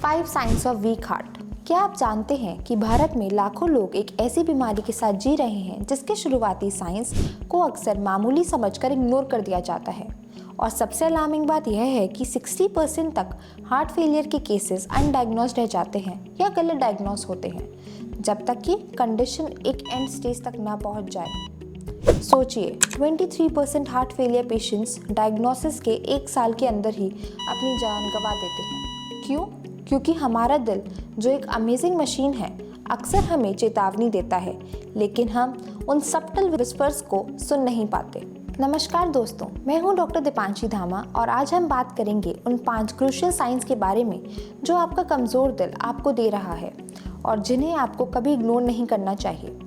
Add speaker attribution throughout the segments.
Speaker 1: 5 science of week heart. क्या आप जानते हैं कि भारत में लाखों लोग एक ऐसी बीमारी के साथ जी रहे हैं जिसके शुरुआती साइंस को अक्सर मामूली समझकर इग्नोर कर दिया जाता है। और सबसे अलार्मिंग बात यह है कि 60% तक हार्ट फेलियर के केसेस अनडायग्नोस्ड रह जाते हैं या गलत डायग्नोस होते हैं जब तक कि कंडीशन एक एंड स्टेज तक ना पहुंच जाए। सोचिए, 23% हार्ट फेलियर पेशेंट्स डायग्नोसिस के 1 साल के अंदर ही अपनी जान गंवा देते हैं। क्यों? क्योंकि हमारा दिल, जो एक अमेजिंग मशीन है, अक्सर हमें चेतावनी देता है, लेकिन हम उन सब्टल विस्पर्स को सुन नहीं पाते। नमस्कार दोस्तों, मैं हूं डॉक्टर दीपांशी धामा और आज हम बात करेंगे उन 5 क्रूशियल साइंस के बारे में जो आपका कमज़ोर दिल आपको दे रहा है और जिन्हें आपको कभी इग्नोर नहीं करना चाहिए।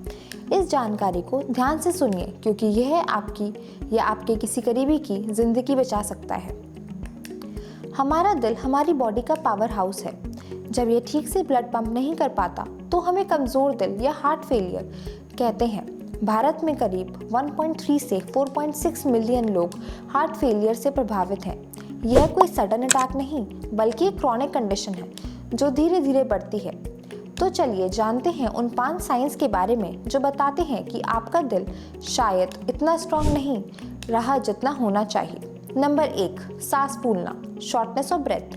Speaker 1: इस जानकारी को ध्यान से सुनिए क्योंकि यह आपकी या आपके किसी करीबी की ज़िंदगी बचा सकता है। हमारा दिल हमारी बॉडी का पावर हाउस है। जब यह ठीक से ब्लड पंप नहीं कर पाता तो हमें कमज़ोर दिल या हार्ट फेलियर कहते हैं। भारत में करीब 1.3 से 4.6 मिलियन लोग हार्ट फेलियर से प्रभावित हैं। यह कोई सडन अटैक नहीं बल्कि एक क्रॉनिक कंडीशन है जो धीरे धीरे बढ़ती है। तो चलिए जानते हैं उन 5 साइंस के बारे में जो बताते हैं कि आपका दिल शायद इतना स्ट्रांग नहीं रहा जितना होना चाहिए। नंबर 1, सांस फूलना, शॉर्टनेस ऑफ ब्रेथ।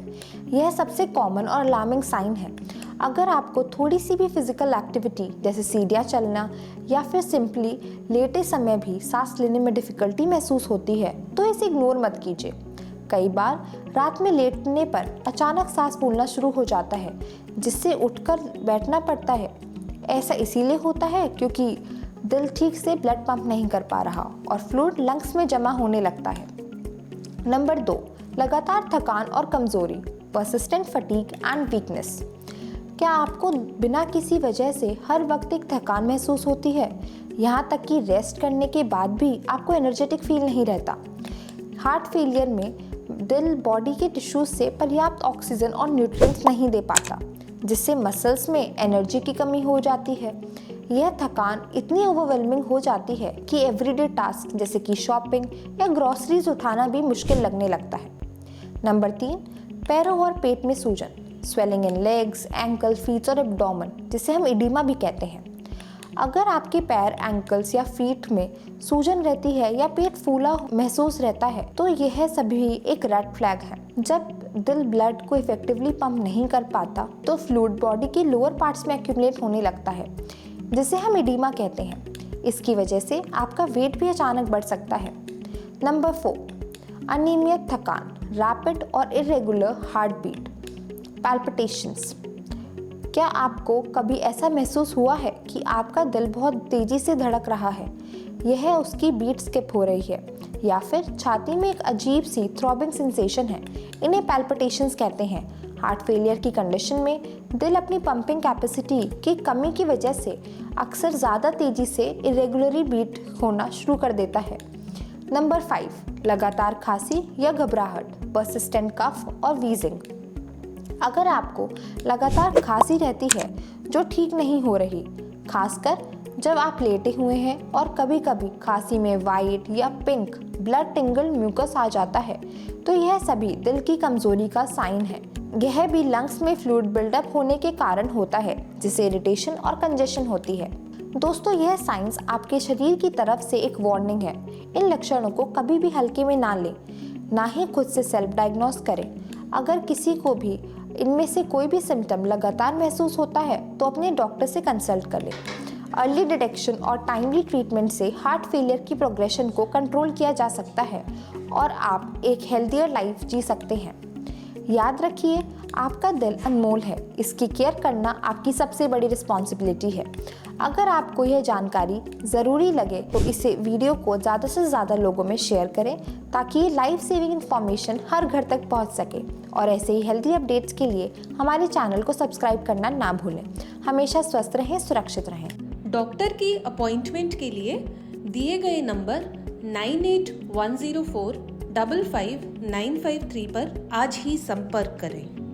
Speaker 1: यह सबसे कॉमन और अलार्मिंग साइन है। अगर आपको थोड़ी सी भी फिजिकल एक्टिविटी जैसे सीढ़ियाँ चलना या फिर सिंपली लेटे समय भी सांस लेने में डिफ़िकल्टी महसूस होती है तो इसे इग्नोर मत कीजिए। कई बार रात में लेटने पर अचानक सांस फूलना शुरू हो जाता है जिससे उठकर बैठना पड़ता है। ऐसा इसीलिए होता है क्योंकि दिल ठीक से ब्लड पंप नहीं कर पा रहा और फ्लूइड लंग्स में जमा होने लगता है। नंबर 2, लगातार थकान और कमजोरी, पर्सिस्टेंट फटीग एंड वीकनेस। क्या आपको बिना किसी वजह से हर वक्त एक थकान महसूस होती है, यहाँ तक कि रेस्ट करने के बाद भी आपको एनर्जेटिक फील नहीं रहता? हार्ट फेलियर में दिल बॉडी के टिश्यूज से पर्याप्त ऑक्सीजन और न्यूट्रिएंट्स नहीं दे पाता जिससे मसल्स में एनर्जी की कमी हो जाती है। यह थकान इतनी ओवरवेलमिंग हो जाती है कि एवरीडे टास्क जैसे कि शॉपिंग या ग्रॉसरीज उठाना भी मुश्किल लगने लगता है। नंबर 3, पैरों और पेट में सूजन, swelling in legs, ankle, feet और एब्डोमेन, जिसे हम इडीमा भी कहते हैं। अगर आपके पैर, एंकल्स या फीट में सूजन रहती है या पेट फूला महसूस रहता है तो यह सभी एक रेड फ्लैग है। जब दिल ब्लड को इफेक्टिवली पंप नहीं कर पाता तो फ्लूइड बॉडी के लोअर पार्ट्स में एक्यूमुलेट होने लगता है जिसे हम इडीमा कहते हैं। इसकी वजह से आपका वेट भी अचानक बढ़ सकता है। नंबर 4, अनियमित थकान, रैपिड और इरेगुलर हार्ट बीट, पैल्पिटेशंस। क्या आपको कभी ऐसा महसूस हुआ है कि आपका दिल बहुत तेजी से धड़क रहा है, यह उसकी बीट स्किप हो रही है, या फिर छाती में एक अजीब सी थ्रॉबिंग सेंसेशन है? इन्हें पैल्पिटेशंस कहते हैं। हार्ट फेलियर की कंडीशन में दिल अपनी पंपिंग कैपेसिटी की कमी की वजह से अक्सर ज़्यादा तेज़ी से इरेगुलरली बीट होना शुरू कर देता है। नंबर 5, लगातार खांसी या घबराहट, पर्सिस्टेंट कफ और वीजिंग। अगर आपको लगातार खांसी रहती है जो ठीक नहीं हो रही, खासकर जब आप लेटे हुए हैं और कभी कभी खांसी में वाइट या पिंक ब्लड टिंगल म्यूकस आ जाता है, तो यह सभी दिल की कमजोरी का साइन है। यह भी लंग्स में फ्लूइड बिल्डअप होने के कारण होता है जिससे इरिटेशन और कंजेशन होती है। दोस्तों, यह साइंस आपके शरीर की तरफ से एक वार्निंग है। इन लक्षणों को कभी भी हल्के में ना लें, ना ही खुद से सेल्फ डायग्नोस करें। अगर किसी को भी इनमें से कोई भी सिम्टम लगातार महसूस होता है तो अपने डॉक्टर से कंसल्ट करें। अर्ली डिटेक्शन और टाइमली ट्रीटमेंट से हार्ट फेलियर की प्रोग्रेशन को कंट्रोल किया जा सकता है और आप एक हेल्थियर लाइफ जी सकते हैं। याद रखिए, आपका दिल अनमोल है, इसकी केयर करना आपकी सबसे बड़ी रिस्पॉन्सिबिलिटी है। अगर आपको यह जानकारी ज़रूरी लगे तो इसे वीडियो को ज़्यादा से ज़्यादा लोगों में शेयर करें ताकि ये लाइफ सेविंग इन्फॉर्मेशन हर घर तक पहुंच सके। और ऐसे ही हेल्दी अपडेट्स के लिए हमारे चैनल को सब्सक्राइब करना ना भूलें। हमेशा स्वस्थ रहें, सुरक्षित रहें।
Speaker 2: डॉक्टर की अपॉइंटमेंट के लिए दिए गए नंबर 9810455953 पर आज ही संपर्क करें।